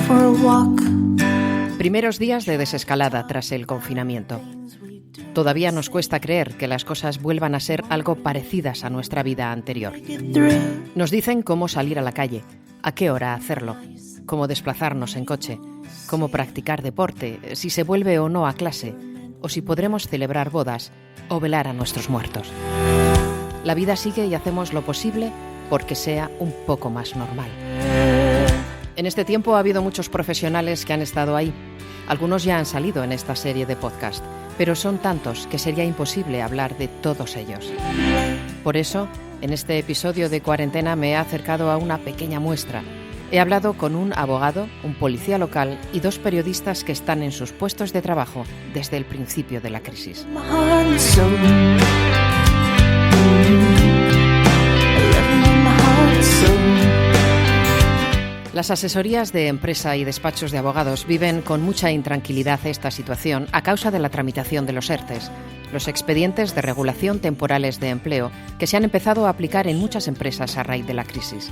for a walk. Primeros días de desescalada tras el confinamiento. Todavía nos cuesta creer que las cosas vuelvan a ser algo parecidas a nuestra vida anterior. Nos dicen cómo salir a la calle, a qué hora hacerlo, cómo desplazarnos en coche, cómo practicar deporte, si se vuelve o no a clase, o si podremos celebrar bodas o velar a nuestros muertos. La vida sigue y hacemos lo posible porque sea un poco más normal. En este tiempo ha habido muchos profesionales que han estado ahí. Algunos ya han salido en esta serie de podcast, pero son tantos que sería imposible hablar de todos ellos. Por eso, en este episodio de Cuarentena me he acercado a una pequeña muestra. He hablado con un abogado, un policía local y 2 periodistas que están en sus puestos de trabajo desde el principio de la crisis. Las asesorías de empresa y despachos de abogados viven con mucha intranquilidad esta situación a causa de la tramitación de los ERTEs, los expedientes de regulación temporales de empleo que se han empezado a aplicar en muchas empresas a raíz de la crisis.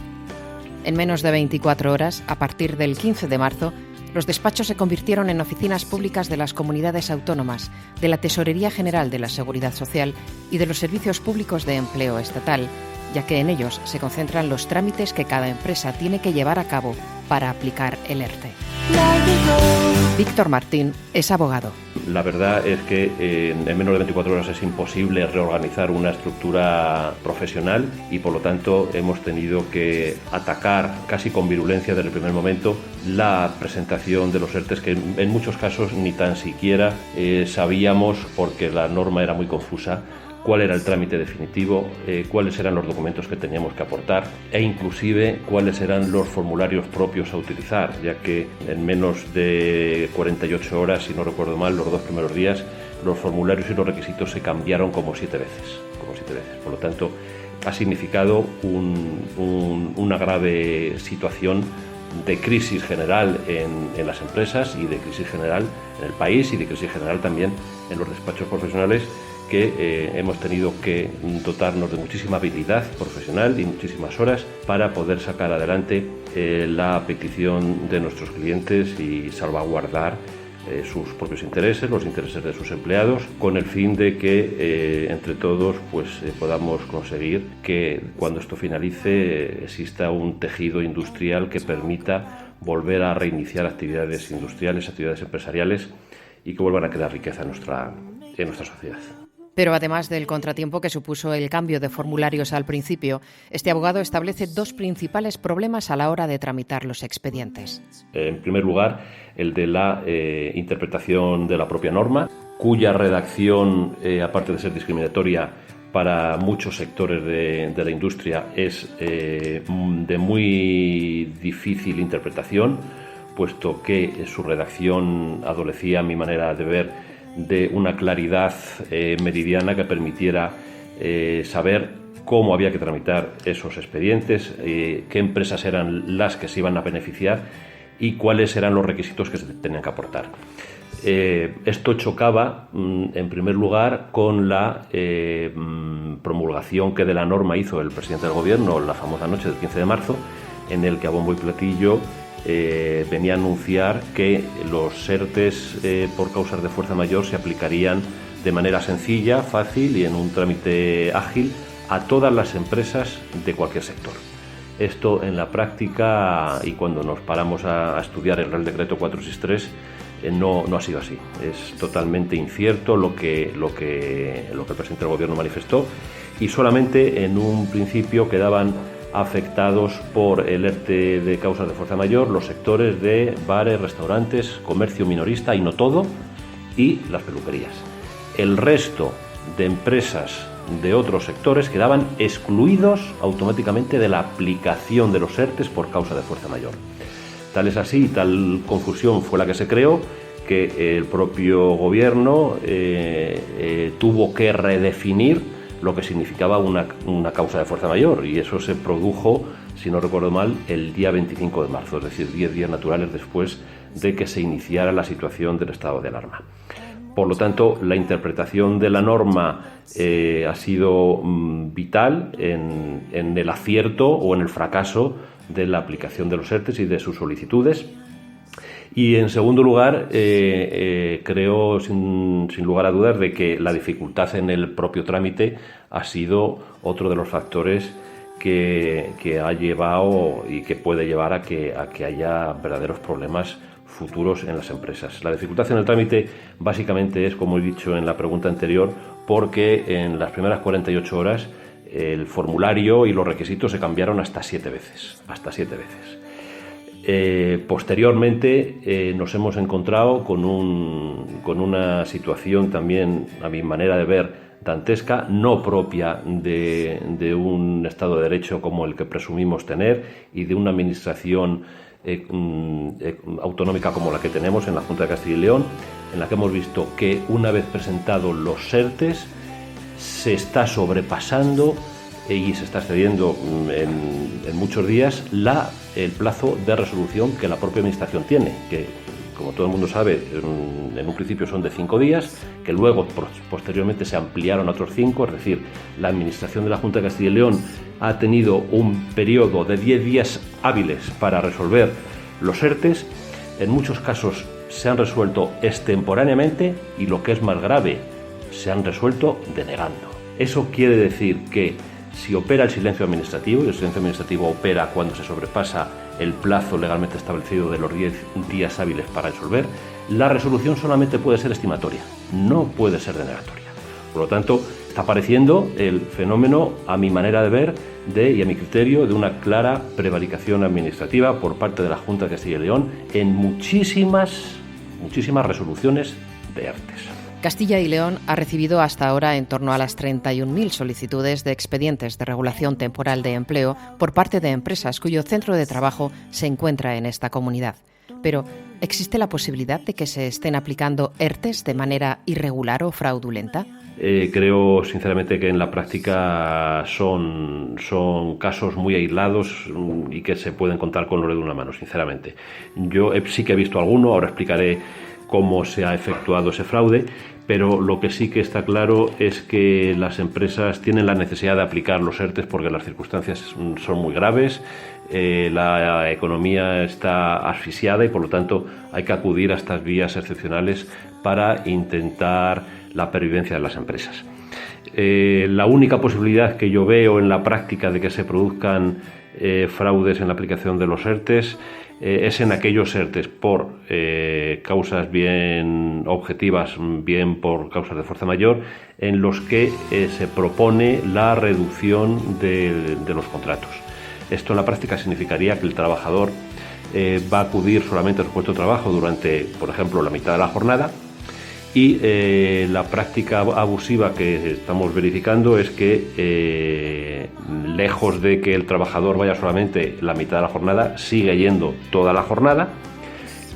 En menos de 24 horas, a partir del 15 de marzo, los despachos se convirtieron en oficinas públicas de las comunidades autónomas, de la Tesorería General de la Seguridad Social y de los servicios públicos de empleo estatal, ya que en ellos se concentran los trámites que cada empresa tiene que llevar a cabo para aplicar el ERTE. Víctor Martín es abogado. La verdad es que en menos de 24 horas es imposible reorganizar una estructura profesional y por lo tanto hemos tenido que atacar casi con virulencia desde el primer momento la presentación de los ERTEs que en muchos casos ni tan siquiera sabíamos, porque la norma era muy confusa, cuál era el trámite definitivo, cuáles eran los documentos que teníamos que aportar e inclusive cuáles eran los formularios propios a utilizar, ya que en menos de 48 horas, si no recuerdo mal, los 2 primeros días, los formularios y los requisitos se cambiaron como 7 veces. Por lo tanto, ha significado una grave situación de crisis general en las empresas y de crisis general en el país y de crisis general también en los despachos profesionales, que hemos tenido que dotarnos de muchísima habilidad profesional y muchísimas horas para poder sacar adelante la petición de nuestros clientes y salvaguardar sus propios intereses, los intereses de sus empleados, con el fin de que entre todos podamos conseguir que cuando esto finalice exista un tejido industrial que permita volver a reiniciar actividades industriales, actividades empresariales y que vuelvan a crear riqueza en nuestra sociedad. Pero además del contratiempo que supuso el cambio de formularios al principio, este abogado establece 2 principales problemas a la hora de tramitar los expedientes. En primer lugar, el de la interpretación de la propia norma, cuya redacción, aparte de ser discriminatoria para muchos sectores de la industria, es de muy difícil interpretación, puesto que su redacción adolecía, a mi manera de ver, de una claridad meridiana que permitiera saber cómo había que tramitar esos expedientes, qué empresas eran las que se iban a beneficiar y cuáles eran los requisitos que se tenían que aportar. Esto chocaba, en primer lugar, con la promulgación que de la norma hizo el presidente del Gobierno la famosa noche del 15 de marzo, en el que a bombo y platillo venía a anunciar que los ERTEs por causas de fuerza mayor se aplicarían de manera sencilla, fácil y en un trámite ágil a todas las empresas de cualquier sector. Esto en la práctica, y cuando nos paramos a estudiar el Real Decreto 463, no ha sido así. Es totalmente incierto lo que el presidente del Gobierno manifestó, y solamente en un principio quedaban afectados por el ERTE de causas de fuerza mayor los sectores de bares, restaurantes, comercio minorista y no todo, y las peluquerías. El resto de empresas de otros sectores quedaban excluidos automáticamente de la aplicación de los ERTEs por causa de fuerza mayor. Tal es así, tal confusión fue la que se creó, que el propio gobierno tuvo que redefinir lo que significaba una causa de fuerza mayor, y eso se produjo, si no recuerdo mal, el día 25 de marzo, es decir, 10 días naturales después de que se iniciara la situación del estado de alarma. Por lo tanto, la interpretación de la norma ha sido vital en el acierto o en el fracaso de la aplicación de los ERTEs y de sus solicitudes, Y en segundo lugar, creo sin lugar a dudas de que la dificultad en el propio trámite ha sido otro de los factores que ha llevado y que puede llevar a que haya verdaderos problemas futuros en las empresas. La dificultad en el trámite básicamente es, como he dicho en la pregunta anterior, porque en las primeras 48 horas el formulario y los requisitos se cambiaron hasta 7 veces. Posteriormente nos hemos encontrado con una situación también, a mi manera de ver, dantesca, no propia de un Estado de Derecho como el que presumimos tener y de una administración autonómica como la que tenemos en la Junta de Castilla y León, en la que hemos visto que una vez presentados los ERTEs se está sobrepasando y se está excediendo en muchos días el plazo de resolución que la propia Administración tiene, que, como todo el mundo sabe, en un principio son de 5 días, que luego posteriormente se ampliaron a otros 5, es decir, la Administración de la Junta de Castilla y León ha tenido un periodo de 10 días hábiles para resolver los ERTEs. En muchos casos se han resuelto extemporáneamente y, lo que es más grave, se han resuelto denegando. Eso quiere decir que si opera el silencio administrativo, y el silencio administrativo opera cuando se sobrepasa el plazo legalmente establecido de los 10 días hábiles para resolver, la resolución solamente puede ser estimatoria, no puede ser denegatoria. Por lo tanto, está apareciendo el fenómeno, a mi manera de ver y a mi criterio, de una clara prevaricación administrativa por parte de la Junta de Castilla y León en muchísimas resoluciones de ERTEs. Castilla y León ha recibido hasta ahora en torno a las 31.000 solicitudes de expedientes de regulación temporal de empleo por parte de empresas cuyo centro de trabajo se encuentra en esta comunidad. Pero, ¿existe la posibilidad de que se estén aplicando ERTEs de manera irregular o fraudulenta? Creo sinceramente que en la práctica son casos muy aislados y que se pueden contar con los dedos de una mano, sinceramente. Yo sí que he visto alguno, ahora explicaré cómo se ha efectuado ese fraude, pero lo que sí que está claro es que las empresas tienen la necesidad de aplicar los ERTEs porque las circunstancias son muy graves, la economía está asfixiada y por lo tanto hay que acudir a estas vías excepcionales para intentar la pervivencia de las empresas. La única posibilidad que yo veo en la práctica de que se produzcan fraudes en la aplicación de los ERTEs es en aquellos ERTEs por causas bien objetivas, bien por causas de fuerza mayor, en los que se propone la reducción de los contratos. Esto en la práctica significaría que el trabajador va a acudir solamente a su puesto de trabajo durante, por ejemplo, la mitad de la jornada, y la práctica abusiva que estamos verificando es que lejos de que el trabajador vaya solamente la mitad de la jornada, sigue yendo toda la jornada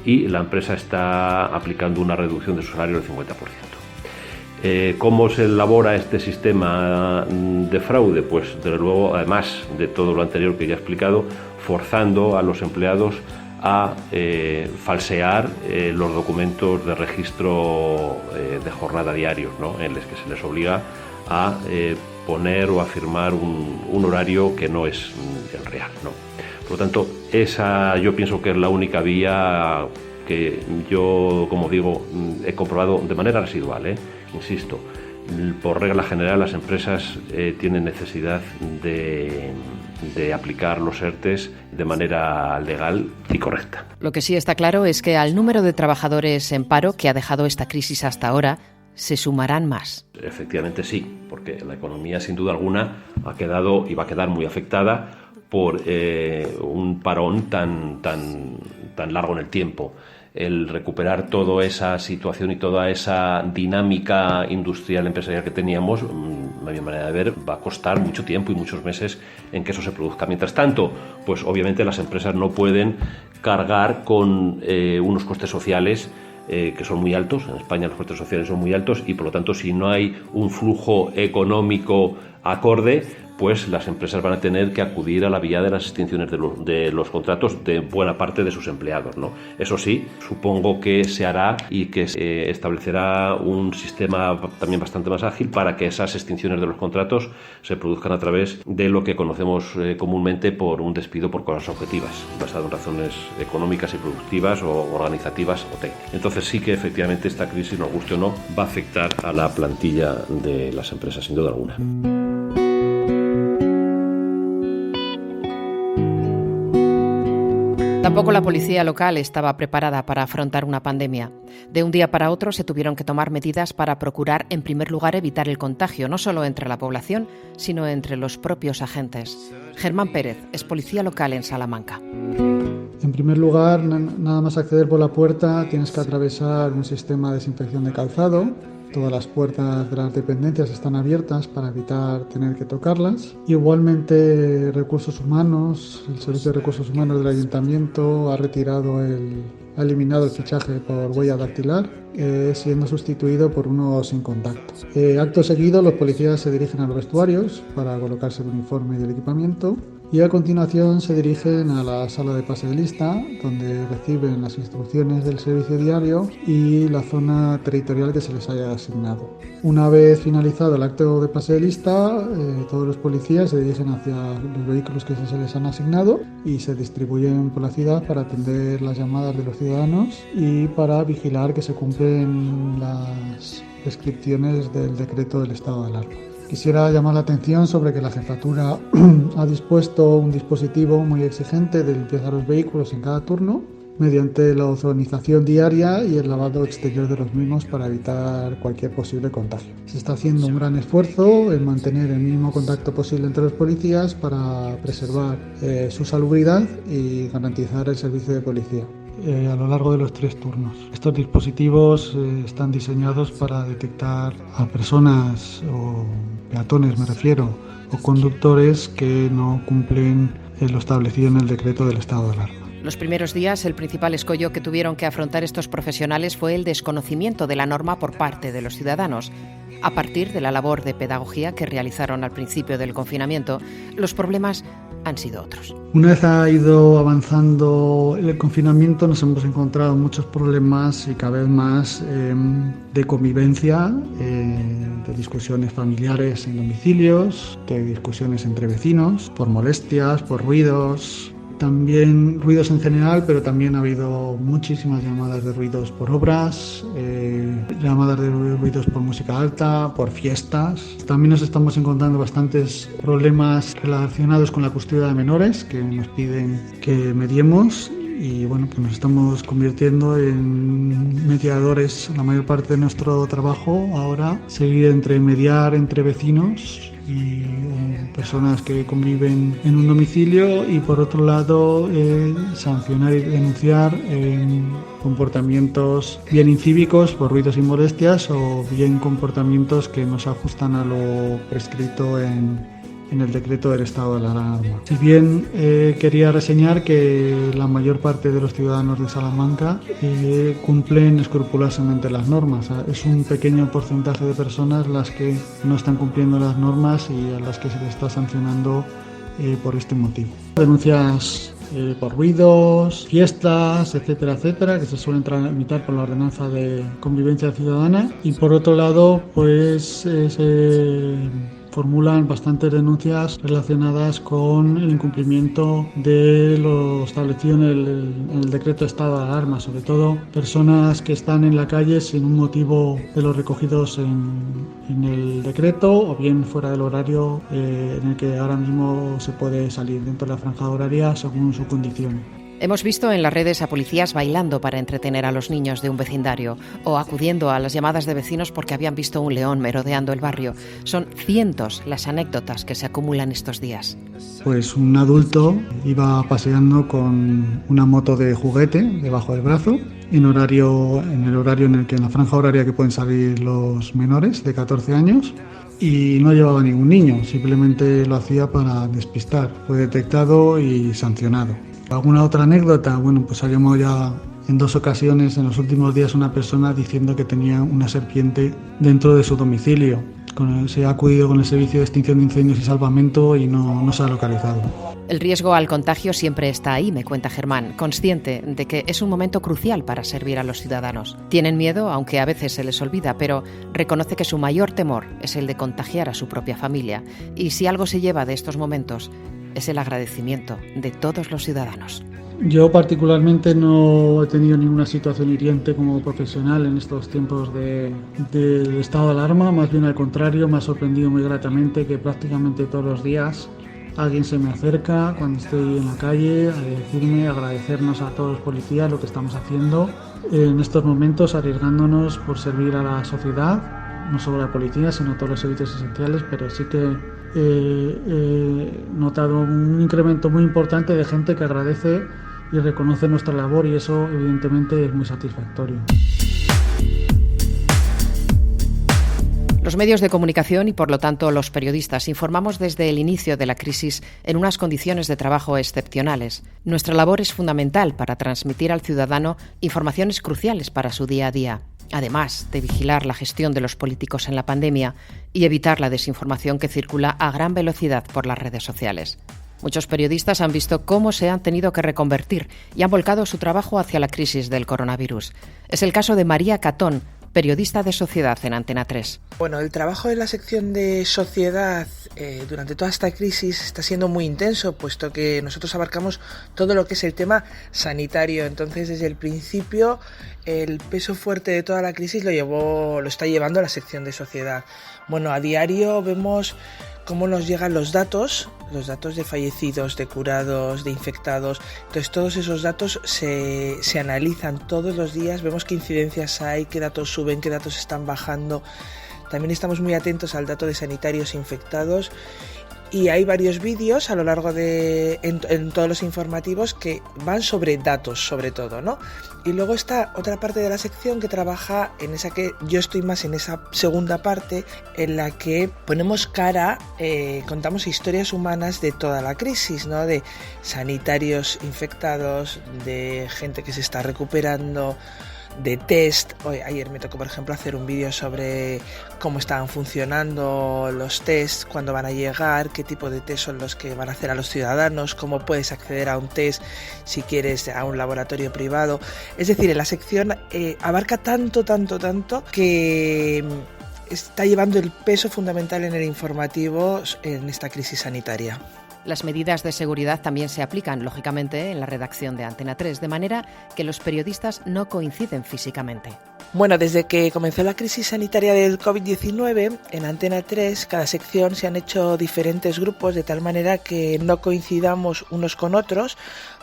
y la empresa está aplicando una reducción de su salario del 50%. ¿Cómo se elabora este sistema de fraude? Pues desde luego, además de todo lo anterior que ya he explicado, forzando a los empleados a falsear los documentos de registro de jornada diarios, ¿no?, en los que se les obliga a poner o a firmar un horario que no es el real, ¿no? Por lo tanto, esa yo pienso que es la única vía que yo, como digo, he comprobado de manera residual, insisto. Por regla general, las empresas tienen necesidad de aplicar los ERTEs de manera legal y correcta. Lo que sí está claro es que al número de trabajadores en paro que ha dejado esta crisis hasta ahora, se sumarán más. Efectivamente sí, porque la economía sin duda alguna ha quedado y va a quedar muy afectada por un parón tan largo en el tiempo. El recuperar toda esa situación y toda esa dinámica industrial empresarial que teníamos, a mi manera de ver, va a costar mucho tiempo y muchos meses en que eso se produzca. Mientras tanto, pues obviamente las empresas no pueden cargar con unos costes sociales que son muy altos. En España los costes sociales son muy altos y por lo tanto, si no hay un flujo económico acorde, pues las empresas van a tener que acudir a la vía de las extinciones de los contratos de buena parte de sus empleados, ¿no? Eso sí, supongo que se hará y que se establecerá un sistema también bastante más ágil para que esas extinciones de los contratos se produzcan a través de lo que conocemos comúnmente por un despido por causas objetivas, basado en razones económicas y productivas o organizativas o técnicas. Entonces sí que efectivamente esta crisis, nos guste o no, va a afectar a la plantilla de las empresas, sin duda alguna. Tampoco la policía local estaba preparada para afrontar una pandemia. De un día para otro se tuvieron que tomar medidas para procurar, en primer lugar, evitar el contagio, no solo entre la población, sino entre los propios agentes. Germán Pérez es policía local en Salamanca. En primer lugar, nada más acceder por la puerta, tienes que atravesar un sistema de desinfección de calzado. Todas las puertas de las dependencias están abiertas para evitar tener que tocarlas. Igualmente, Recursos Humanos, el Servicio de Recursos Humanos del Ayuntamiento ha eliminado el fichaje por huella dactilar, siendo sustituido por uno sin contacto. Acto seguido, los policías se dirigen a los vestuarios para colocarse el uniforme y el equipamiento. Y a continuación se dirigen a la sala de pase de lista, donde reciben las instrucciones del servicio diario y la zona territorial que se les haya asignado. Una vez finalizado el acto de pase de lista, todos los policías se dirigen hacia los vehículos que se les han asignado y se distribuyen por la ciudad para atender las llamadas de los ciudadanos y para vigilar que se cumplen las prescripciones del decreto del estado de alarma. Quisiera llamar la atención sobre que la jefatura ha dispuesto un dispositivo muy exigente de limpieza de los vehículos en cada turno, mediante la ozonización diaria y el lavado exterior de los mismos para evitar cualquier posible contagio. Se está haciendo un gran esfuerzo en mantener el mínimo contacto posible entre los policías para preservar su salubridad y garantizar el servicio de policía a lo largo de los 3 turnos. Estos dispositivos están diseñados para detectar a personas o peatones, me refiero, o conductores que no cumplen lo establecido en el decreto del estado de alarma. Los primeros días, el principal escollo que tuvieron que afrontar estos profesionales fue el desconocimiento de la norma por parte de los ciudadanos. A partir de la labor de pedagogía que realizaron al principio del confinamiento, los problemas han sido otros. Una vez ha ido avanzando el confinamiento, nos hemos encontrado muchos problemas y cada vez más de convivencia, de discusiones familiares en domicilios, de discusiones entre vecinos, por molestias, por ruidos. También ruidos en general, pero también ha habido muchísimas llamadas de ruidos por obras, llamadas de ruidos por música alta, por fiestas. También nos estamos encontrando bastantes problemas relacionados con la custodia de menores que nos piden que mediemos. Y bueno, pues nos estamos convirtiendo en mediadores. La mayor parte de nuestro trabajo ahora seguir mediar entre vecinos y personas que conviven en un domicilio y por otro lado sancionar y denunciar comportamientos bien incívicos por ruidos y molestias o bien comportamientos que no se ajustan a lo prescrito en el decreto del estado de alarma. Si bien quería reseñar que la mayor parte de los ciudadanos de Salamanca cumplen escrupulosamente las normas. Es un pequeño porcentaje de personas las que no están cumpliendo las normas y a las que se les está sancionando por este motivo. Denuncias por ruidos, fiestas, etcétera, etcétera, que se suelen tramitar por la ordenanza de convivencia ciudadana y por otro lado pues formulan bastantes denuncias relacionadas con el incumplimiento de lo establecido en el decreto de estado de alarma, sobre todo personas que están en la calle sin un motivo de los recogidos en el decreto o bien fuera del horario en el que ahora mismo se puede salir dentro de la franja horaria según su condición. Hemos visto en las redes a policías bailando para entretener a los niños de un vecindario o acudiendo a las llamadas de vecinos porque habían visto un león merodeando el barrio. Son cientos las anécdotas que se acumulan estos días. Pues un adulto iba paseando con una moto de juguete debajo del brazo en el horario en la franja horaria que pueden salir los menores de 14 años. Y no llevaba ningún niño, simplemente lo hacía para despistar. Fue detectado y sancionado. ¿Alguna otra anécdota? Bueno, pues ha llamado ya en 2 ocasiones en los últimos días una persona diciendo que tenía una serpiente dentro de su domicilio. se ha acudido con el servicio de extinción de incendios y salvamento y no se ha localizado. El riesgo al contagio siempre está ahí, me cuenta Germán, consciente de que es un momento crucial para servir a los ciudadanos. Tienen miedo, aunque a veces se les olvida, pero reconoce que su mayor temor es el de contagiar a su propia familia. Y si algo se lleva de estos momentos, es el agradecimiento de todos los ciudadanos. Yo particularmente no he tenido ninguna situación hiriente como profesional en estos tiempos del estado de alarma, más bien al contrario, me ha sorprendido muy gratamente que prácticamente todos los días alguien se me acerca cuando estoy en la calle a decirme, agradecernos a todos los policías lo que estamos haciendo en estos momentos, arriesgándonos por servir a la sociedad, no solo a la policía, sino a todos los servicios esenciales, pero sí que he notado un incremento muy importante de gente que agradece y reconoce nuestra labor y eso evidentemente es muy satisfactorio. Los medios de comunicación y, por lo tanto, los periodistas informamos desde el inicio de la crisis en unas condiciones de trabajo excepcionales. Nuestra labor es fundamental para transmitir al ciudadano informaciones cruciales para su día a día, además de vigilar la gestión de los políticos en la pandemia y evitar la desinformación que circula a gran velocidad por las redes sociales. Muchos periodistas han visto cómo se han tenido que reconvertir y han volcado su trabajo hacia la crisis del coronavirus. Es el caso de María Catón, periodista de Sociedad en Antena 3. Bueno, el trabajo de la sección de Sociedad durante toda esta crisis está siendo muy intenso, puesto que nosotros abarcamos todo lo que es el tema sanitario. Entonces, desde el principio, el peso fuerte de toda la crisis lo está llevando la sección de Sociedad. Bueno, a diario vemos cómo nos llegan los datos de fallecidos, de curados, de infectados. Entonces todos esos datos se analizan todos los días, vemos qué incidencias hay, qué datos suben, qué datos están bajando. También estamos muy atentos al dato de sanitarios infectados y hay varios vídeos a lo largo en todos los informativos que van sobre datos, sobre todo, ¿no? Y luego está otra parte de la sección que trabaja en esa que yo estoy más en esa segunda parte, en la que ponemos cara, contamos historias humanas de toda la crisis, ¿no? De sanitarios infectados, de gente que se está recuperando, de test. Ayer me tocó, por ejemplo, hacer un vídeo sobre cómo estaban funcionando los test, cuándo van a llegar, qué tipo de test son los que van a hacer a los ciudadanos, cómo puedes acceder a un test si quieres a un laboratorio privado. Es decir, en la sección abarca tanto que está llevando el peso fundamental en el informativo en esta crisis sanitaria. Las medidas de seguridad también se aplican, lógicamente, en la redacción de Antena 3, de manera que los periodistas no coinciden físicamente. Bueno, desde que comenzó la crisis sanitaria del COVID-19, en Antena 3, cada sección se han hecho diferentes grupos, de tal manera que no coincidamos unos con otros,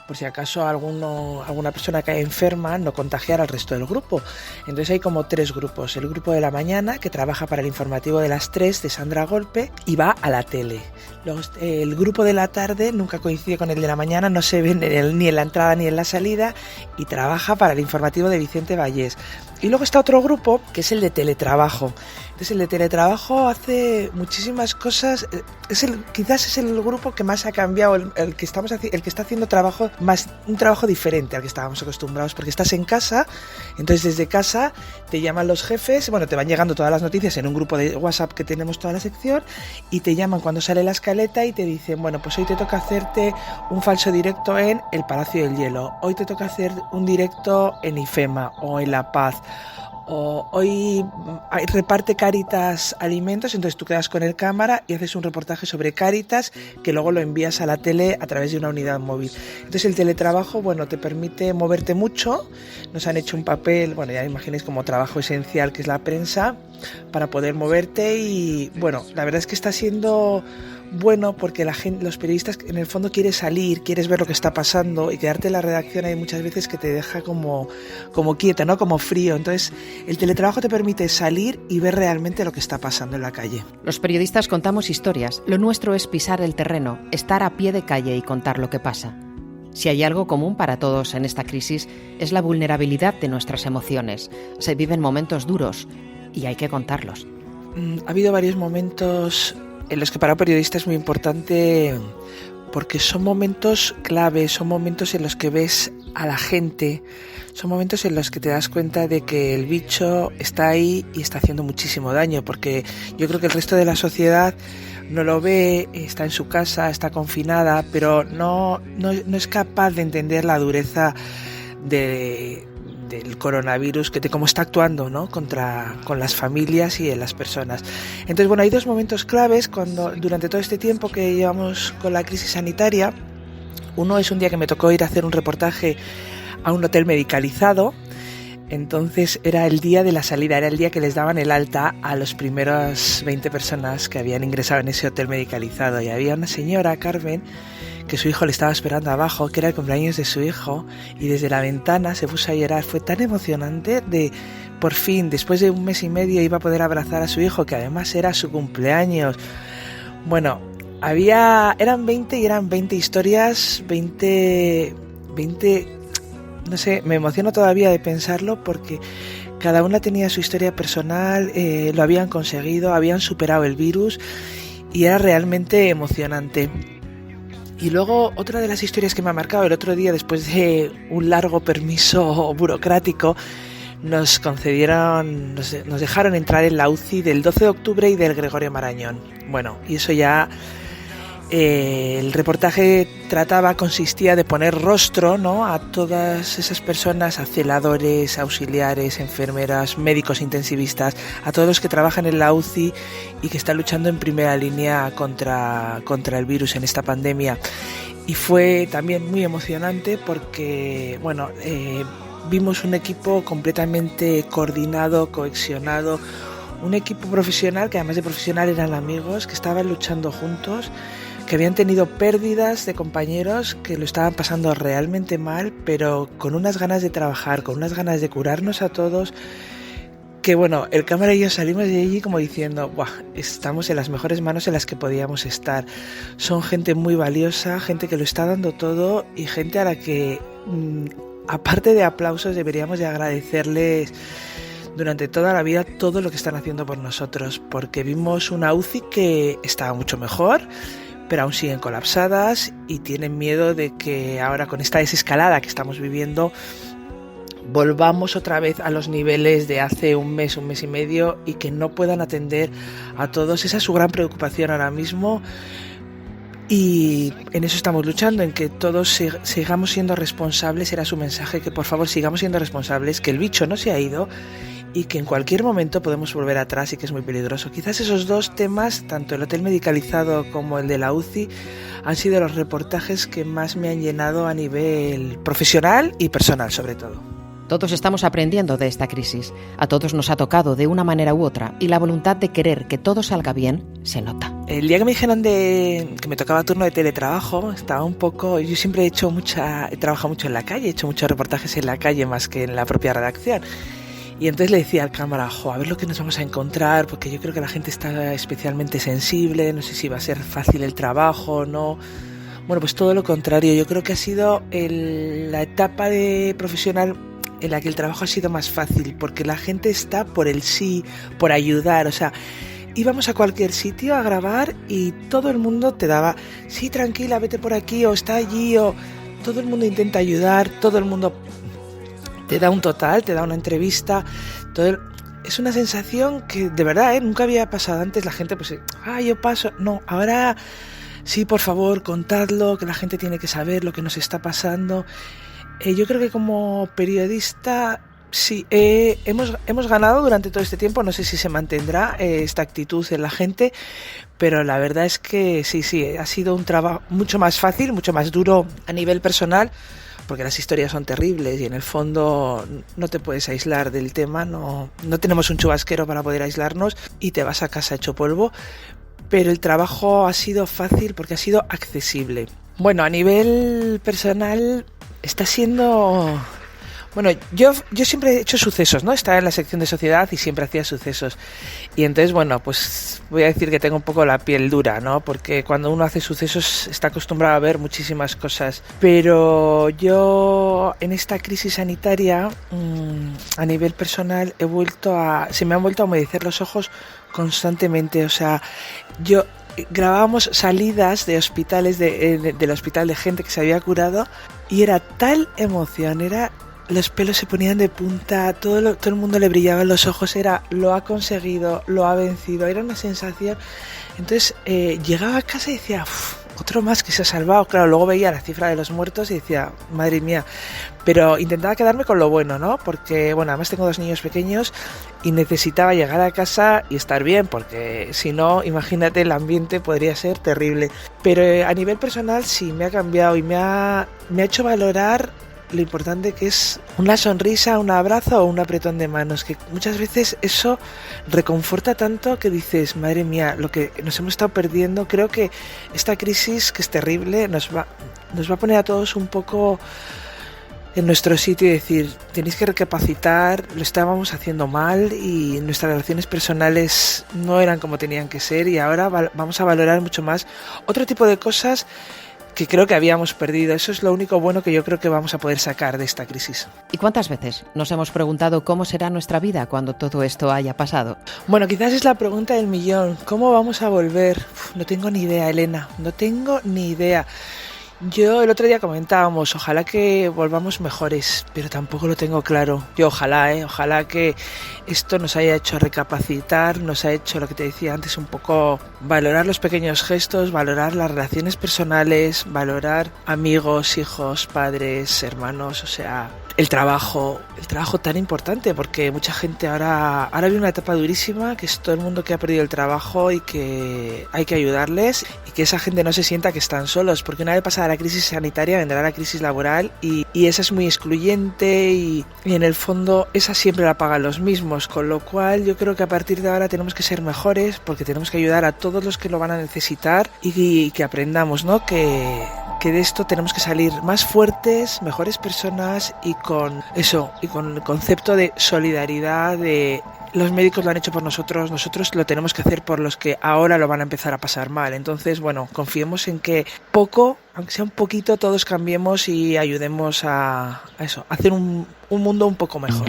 por si acaso alguna persona cae enferma, no contagiar al resto del grupo. Entonces hay como 3 grupos. El grupo de la mañana, que trabaja para el informativo de las 3 de Sandra Golpe y va a la tele. Luego, el grupo de la tarde nunca coincide con el de la mañana, no se ve ni en la entrada ni en la salida, y trabaja para el informativo de Vicente Vallés. Y luego está otro grupo, que es el de teletrabajo. Entonces el de teletrabajo hace muchísimas cosas. Quizás es el grupo que más ha cambiado, el que está haciendo un trabajo diferente al que estábamos acostumbrados, porque estás en casa, entonces desde casa te llaman los jefes, te van llegando todas las noticias en un grupo de WhatsApp que tenemos toda la sección, y te llaman cuando sale la escaleta y te dicen, pues hoy te toca hacerte un falso directo en el Palacio del Hielo, hoy te toca hacer un directo en IFEMA o en La Paz, o hoy reparte Cáritas alimentos, entonces tú quedas con el cámara y haces un reportaje sobre Cáritas que luego lo envías a la tele a través de una unidad móvil. Entonces el teletrabajo, te permite moverte mucho. Nos han hecho un papel, ya imaginéis, como trabajo esencial, que es la prensa, para poder moverte, y la verdad es que está siendo bueno porque los periodistas en el fondo quieres ver lo que está pasando, y quedarte en la redacción hay muchas veces que te deja como quieto, ¿no? Como frío. Entonces el teletrabajo te permite salir y ver realmente lo que está pasando en la calle. Los periodistas contamos historias, lo nuestro es pisar el terreno, estar a pie de calle y contar lo que pasa. Si hay algo común para todos en esta crisis es la vulnerabilidad de nuestras emociones. Se viven momentos duros y hay que contarlos. Ha habido varios momentos en los que para un periodista es muy importante, porque son momentos clave, son momentos en los que ves a la gente, son momentos en los que te das cuenta de que el bicho está ahí y está haciendo muchísimo daño, porque yo creo que el resto de la sociedad no lo ve, está en su casa, está confinada, pero no es capaz de entender la dureza del coronavirus, de cómo está actuando, ¿no?, con las familias y en las personas. Entonces, bueno, hay dos momentos claves durante todo este tiempo que llevamos con la crisis sanitaria. Uno es un día que me tocó ir a hacer un reportaje a un hotel medicalizado. Entonces era el día de la salida, era el día que les daban el alta a los primeros 20 personas que habían ingresado en ese hotel medicalizado. Y había una señora, Carmen, que su hijo le estaba esperando abajo, que era el cumpleaños de su hijo, y desde la ventana se puso a llorar. Fue tan emocionante de, por fin, después de 1 mes y medio, iba a poder abrazar a su hijo, que además era su cumpleaños. Bueno, eran 20 y eran 20 historias, 20, no sé, me emociono todavía de pensarlo porque cada una tenía su historia personal, lo habían conseguido, habían superado el virus y era realmente emocionante. Y luego otra de las historias que me ha marcado, el otro día, después de un largo permiso burocrático, nos dejaron entrar en la UCI del 12 de octubre y del Gregorio Marañón. Bueno, y eso ya... el reportaje consistía de poner rostro, ¿no?, a todas esas personas, a celadores, auxiliares, enfermeras, médicos intensivistas, a todos los que trabajan en la UCI y que están luchando en primera línea contra el virus en esta pandemia. Y fue también muy emocionante porque, bueno, vimos un equipo completamente coordinado, cohesionado, un equipo profesional que además de profesional eran amigos, que estaban luchando juntos, que habían tenido pérdidas de compañeros que lo estaban pasando realmente mal, pero con unas ganas de trabajar, con unas ganas de curarnos a todos, que bueno, el cámara y yo salimos de allí como diciendo, ¡buah!, estamos en las mejores manos en las que podíamos estar. Son gente muy valiosa, gente que lo está dando todo y gente a la que, aparte de aplausos, deberíamos de agradecerles durante toda la vida todo lo que están haciendo por nosotros, porque vimos una UCI que estaba mucho mejor, pero aún siguen colapsadas y tienen miedo de que ahora, con esta desescalada que estamos viviendo, volvamos otra vez a los niveles de hace 1 mes y medio y que no puedan atender a todos. Esa es su gran preocupación ahora mismo y en eso estamos luchando, en que todos sigamos siendo responsables. Era su mensaje, que por favor sigamos siendo responsables, que el bicho no se ha ido y que en cualquier momento podemos volver atrás y que es muy peligroso. Quizás esos dos temas, tanto el hotel medicalizado como el de la UCI, han sido los reportajes que más me han llenado a nivel profesional y personal, sobre todo. Todos estamos aprendiendo de esta crisis. A todos nos ha tocado de una manera u otra y la voluntad de querer que todo salga bien se nota. El día que me dijeron que me tocaba turno de teletrabajo, estaba un poco... Yo siempre he trabajado mucho en la calle, he hecho muchos reportajes en la calle más que en la propia redacción. Y entonces le decía al cámara, a ver lo que nos vamos a encontrar, porque yo creo que la gente está especialmente sensible, no sé si va a ser fácil el trabajo o no. Bueno, pues todo lo contrario, yo creo que ha sido la etapa de profesional en la que el trabajo ha sido más fácil, porque la gente está por el sí, por ayudar, o sea, íbamos a cualquier sitio a grabar y todo el mundo te daba, sí, tranquila, vete por aquí, o está allí, o todo el mundo intenta ayudar, todo el mundo te da un total, te da una entrevista, es una sensación que de verdad nunca había pasado antes. La gente pues, yo paso, no, ahora sí, por favor, contadlo, que la gente tiene que saber lo que nos está pasando. Yo creo que como periodista sí, hemos ganado durante todo este tiempo, no sé si se mantendrá esta actitud en la gente, pero la verdad es que sí, ha sido un trabajo mucho más fácil, mucho más duro a nivel personal, porque las historias son terribles y en el fondo no te puedes aislar del tema, no tenemos un chubasquero para poder aislarnos y te vas a casa hecho polvo, pero el trabajo ha sido fácil porque ha sido accesible. Bueno, a nivel personal está siendo... Bueno, yo siempre he hecho sucesos, ¿no? Estaba en la sección de sociedad y siempre hacía sucesos. Y entonces, bueno, pues voy a decir que tengo un poco la piel dura, ¿no? Porque cuando uno hace sucesos está acostumbrado a ver muchísimas cosas. Pero yo, en esta crisis sanitaria, a nivel personal, se me han vuelto a humedecer los ojos constantemente. O sea, yo grabábamos salidas de hospitales, del hospital de gente que se había curado, y era tal emoción, los pelos se ponían de punta, todo el mundo le brillaba en los ojos, lo ha conseguido, lo ha vencido, era una sensación. Entonces llegaba a casa y decía, otro más que se ha salvado. Claro, luego veía la cifra de los muertos y decía, madre mía, pero intentaba quedarme con lo bueno, ¿no? Porque, bueno, además tengo 2 niños pequeños y necesitaba llegar a casa y estar bien, porque si no, imagínate, el ambiente podría ser terrible. Pero a nivel personal sí me ha cambiado y me ha hecho valorar lo importante que es una sonrisa, un abrazo o un apretón de manos, que muchas veces eso reconforta tanto que dices, madre mía, lo que nos hemos estado perdiendo. Creo que esta crisis, que es terrible, nos va a poner a todos un poco en nuestro sitio y decir, tenéis que recapacitar, lo estábamos haciendo mal y nuestras relaciones personales no eran como tenían que ser, y ahora vamos a valorar mucho más otro tipo de cosas que creo que habíamos perdido. Eso es lo único bueno que yo creo que vamos a poder sacar de esta crisis. ¿Y cuántas veces nos hemos preguntado cómo será nuestra vida cuando todo esto haya pasado? Bueno, quizás es la pregunta del millón. ¿Cómo vamos a volver? No tengo ni idea, Elena. No tengo ni idea. Yo el otro día comentábamos, ojalá que volvamos mejores, pero tampoco lo tengo claro. Yo ojalá que esto nos haya hecho recapacitar, nos ha hecho, lo que te decía antes, un poco valorar los pequeños gestos, valorar las relaciones personales, valorar amigos, hijos, padres, hermanos, o sea, el trabajo tan importante, porque mucha gente ahora vive una etapa durísima, que es todo el mundo que ha perdido el trabajo y que hay que ayudarles, y que esa gente no se sienta que están solos, porque una vez pasada la crisis sanitaria vendrá la crisis laboral y esa es muy excluyente y en el fondo esa siempre la pagan los mismos, con lo cual yo creo que a partir de ahora tenemos que ser mejores, porque tenemos que ayudar a todos los que lo van a necesitar y que aprendamos, ¿no? Que de esto tenemos que salir más fuertes, mejores personas y con el concepto de solidaridad, de los médicos lo han hecho por nosotros lo tenemos que hacer por los que ahora lo van a empezar a pasar mal. Entonces, bueno, confiemos en que aunque sea un poquito, todos cambiemos y ayudemos a hacer un mundo un poco mejor.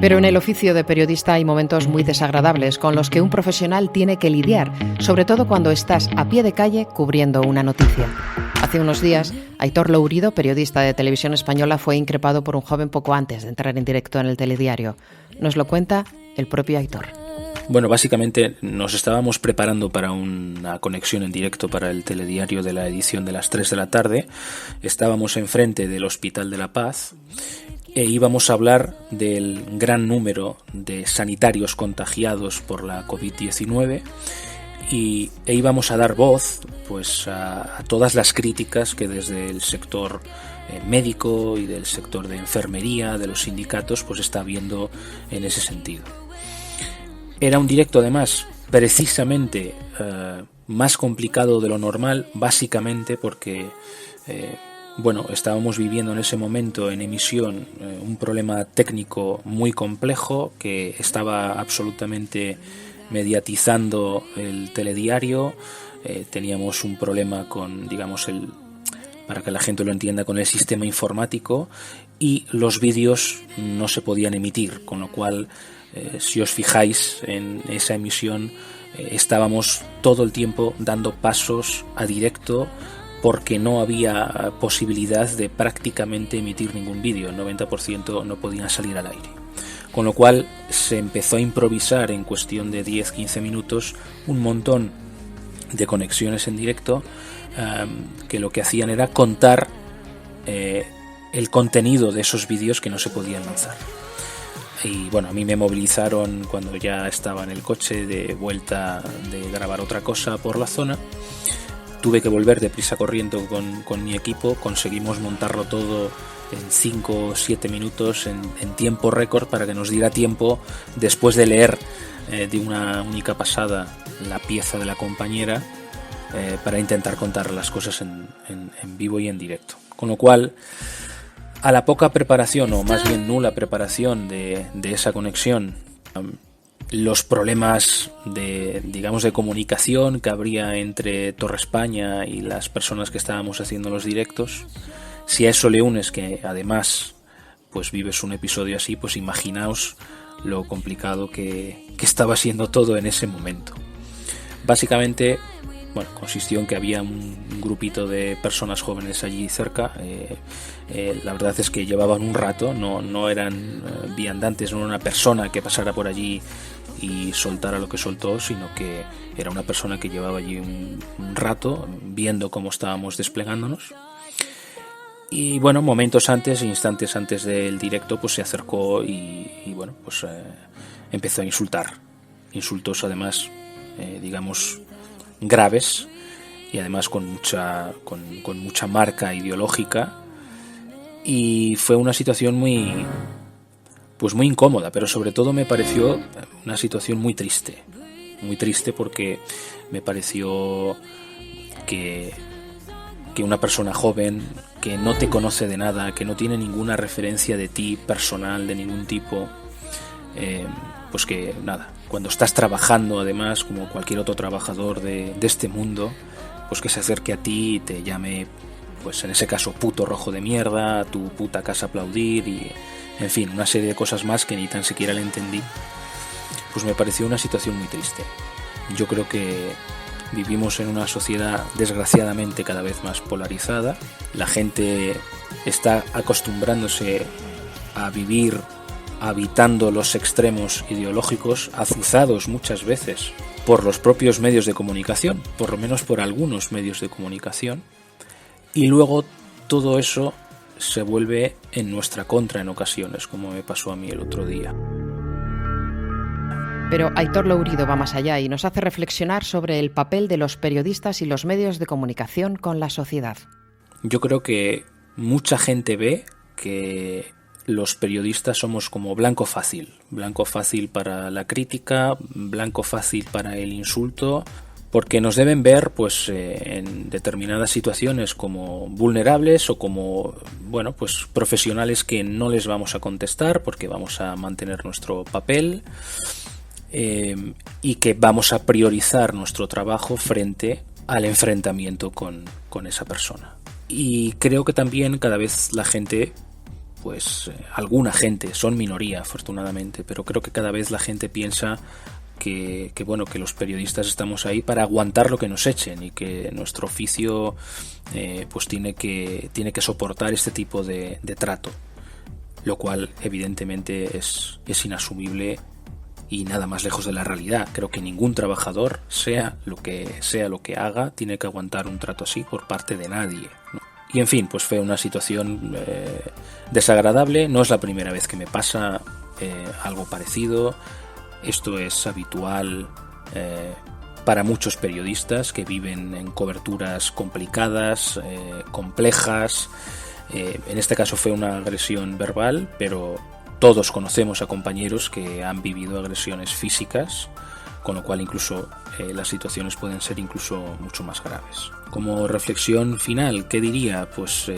Pero en el oficio de periodista hay momentos muy desagradables con los que un profesional tiene que lidiar, sobre todo cuando estás a pie de calle cubriendo una noticia. Hace unos días, Aitor Lourido, periodista de Televisión Española, fue increpado por un joven poco antes de entrar en directo en el telediario. Nos lo cuenta el propio Aitor. Bueno, básicamente nos estábamos preparando para una conexión en directo para el telediario de la edición de las 3 de la tarde. Estábamos enfrente del Hospital de la Paz e íbamos a hablar del gran número de sanitarios contagiados por la COVID-19 e íbamos a dar voz pues a todas las críticas que desde el sector médico y del sector de enfermería, de los sindicatos, pues está habiendo en ese sentido. Era un directo además precisamente más complicado de lo normal, básicamente porque estábamos viviendo en ese momento en emisión un problema técnico muy complejo que estaba absolutamente mediatizando el telediario. Teníamos un problema con, para que la gente lo entienda, con el sistema informático, y los vídeos no se podían emitir, con lo cual si os fijáis en esa emisión estábamos todo el tiempo dando pasos a directo porque no había posibilidad de prácticamente emitir ningún vídeo. El 90% no podían salir al aire, con lo cual se empezó a improvisar en cuestión de 10-15 minutos un montón de conexiones en directo que lo que hacían era contar el contenido de esos vídeos que no se podían lanzar. Y bueno, a mí me movilizaron cuando ya estaba en el coche de vuelta de grabar otra cosa por la zona. Tuve que volver deprisa corriendo con mi equipo. Conseguimos montarlo todo en 5 o 7 minutos en tiempo récord para que nos diera tiempo, después de leer de una única pasada la pieza de la compañera, para intentar contar las cosas en vivo y en directo. Con lo cual, a la poca preparación, o más bien nula preparación de esa conexión, los problemas de comunicación que habría entre Torre España y las personas que estábamos haciendo los directos, si a eso le unes que además pues vives un episodio así, pues imaginaos lo complicado que estaba siendo todo en ese momento. Básicamente, bueno, consistió en que había un grupito de personas jóvenes allí cerca. La verdad es que llevaban un rato, no eran viandantes, no era una persona que pasara por allí y soltara lo que soltó, sino que era una persona que llevaba allí un rato viendo cómo estábamos desplegándonos. Y bueno, instantes antes del directo, pues se acercó y bueno, pues empezó a insultar. Insultos además, digamos, graves, y además con mucha marca ideológica, y fue una situación muy incómoda, pero sobre todo me pareció una situación muy triste porque me pareció que una persona joven que no te conoce de nada, que no tiene ninguna referencia de ti personal de ningún tipo, pues que nada, cuando estás trabajando además como cualquier otro trabajador de este mundo, pues que se acerque a ti y te llame, pues en ese caso, puto rojo de mierda, a tu puta casa aplaudir y en fin, una serie de cosas más que ni tan siquiera le entendí. Pues me pareció una situación muy triste. Yo creo que vivimos en una sociedad desgraciadamente cada vez más polarizada. La gente está acostumbrándose a vivir habitando los extremos ideológicos, azuzados muchas veces por los propios medios de comunicación, por lo menos por algunos medios de comunicación, y luego todo eso se vuelve en nuestra contra en ocasiones, como me pasó a mí el otro día. Pero Aitor Lourido va más allá y nos hace reflexionar sobre el papel de los periodistas y los medios de comunicación con la sociedad. Yo creo que mucha gente ve que los periodistas somos como blanco fácil para la crítica, blanco fácil para el insulto, porque nos deben ver pues en determinadas situaciones como vulnerables o como, bueno, pues profesionales que no les vamos a contestar porque vamos a mantener nuestro papel, y que vamos a priorizar nuestro trabajo frente al enfrentamiento con esa persona. Y creo que también cada vez la gente, pues alguna gente, son minoría afortunadamente, pero creo que cada vez la gente piensa que los periodistas estamos ahí para aguantar lo que nos echen y que nuestro oficio pues tiene que soportar este tipo de trato, lo cual evidentemente es inasumible y nada más lejos de la realidad. Creo que ningún trabajador, sea lo que haga, tiene que aguantar un trato así por parte de nadie, ¿no? Y en fin, pues fue una situación desagradable. No es la primera vez que me pasa algo parecido. Esto es habitual para muchos periodistas que viven en coberturas complicadas, complejas. En este caso fue una agresión verbal, pero todos conocemos a compañeros que han vivido agresiones físicas, con lo cual incluso las situaciones pueden ser incluso mucho más graves. Como reflexión final, ¿qué diría? Pues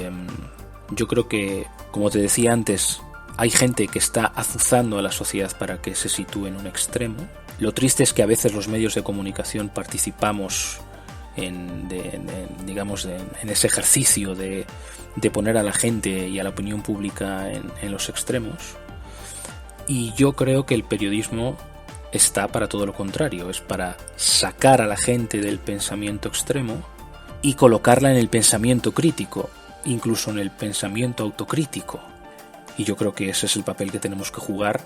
yo creo que, como te decía antes, hay gente que está azuzando a la sociedad para que se sitúe en un extremo. Lo triste es que a veces los medios de comunicación participamos en ese ejercicio de poner a la gente y a la opinión pública en los extremos. Y yo creo que el periodismo está para todo lo contrario, es para sacar a la gente del pensamiento extremo y colocarla en el pensamiento crítico, incluso en el pensamiento autocrítico. Y yo creo que ese es el papel que tenemos que jugar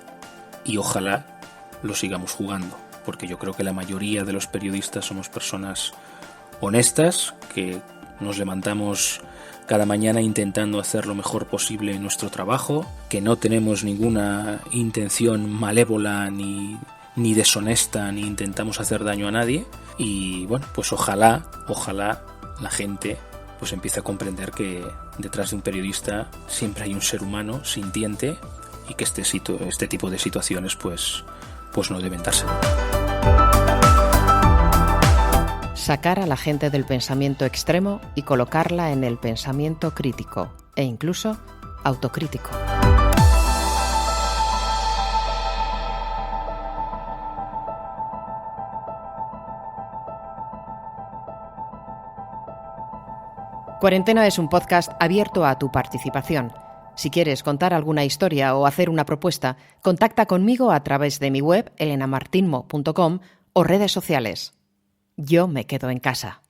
y ojalá lo sigamos jugando, porque yo creo que la mayoría de los periodistas somos personas honestas, que nos levantamos cada mañana intentando hacer lo mejor posible en nuestro trabajo, que no tenemos ninguna intención malévola ni deshonesta, ni intentamos hacer daño a nadie. Y bueno, pues ojalá la gente pues empiece a comprender que detrás de un periodista siempre hay un ser humano sintiente y que este tipo de situaciones pues no deben darse. Sacar a la gente del pensamiento extremo y colocarla en el pensamiento crítico e incluso autocrítico. Cuarentena es un podcast abierto a tu participación. Si quieres contar alguna historia o hacer una propuesta, contacta conmigo a través de mi web elenamartinmo.com o redes sociales. Yo me quedo en casa.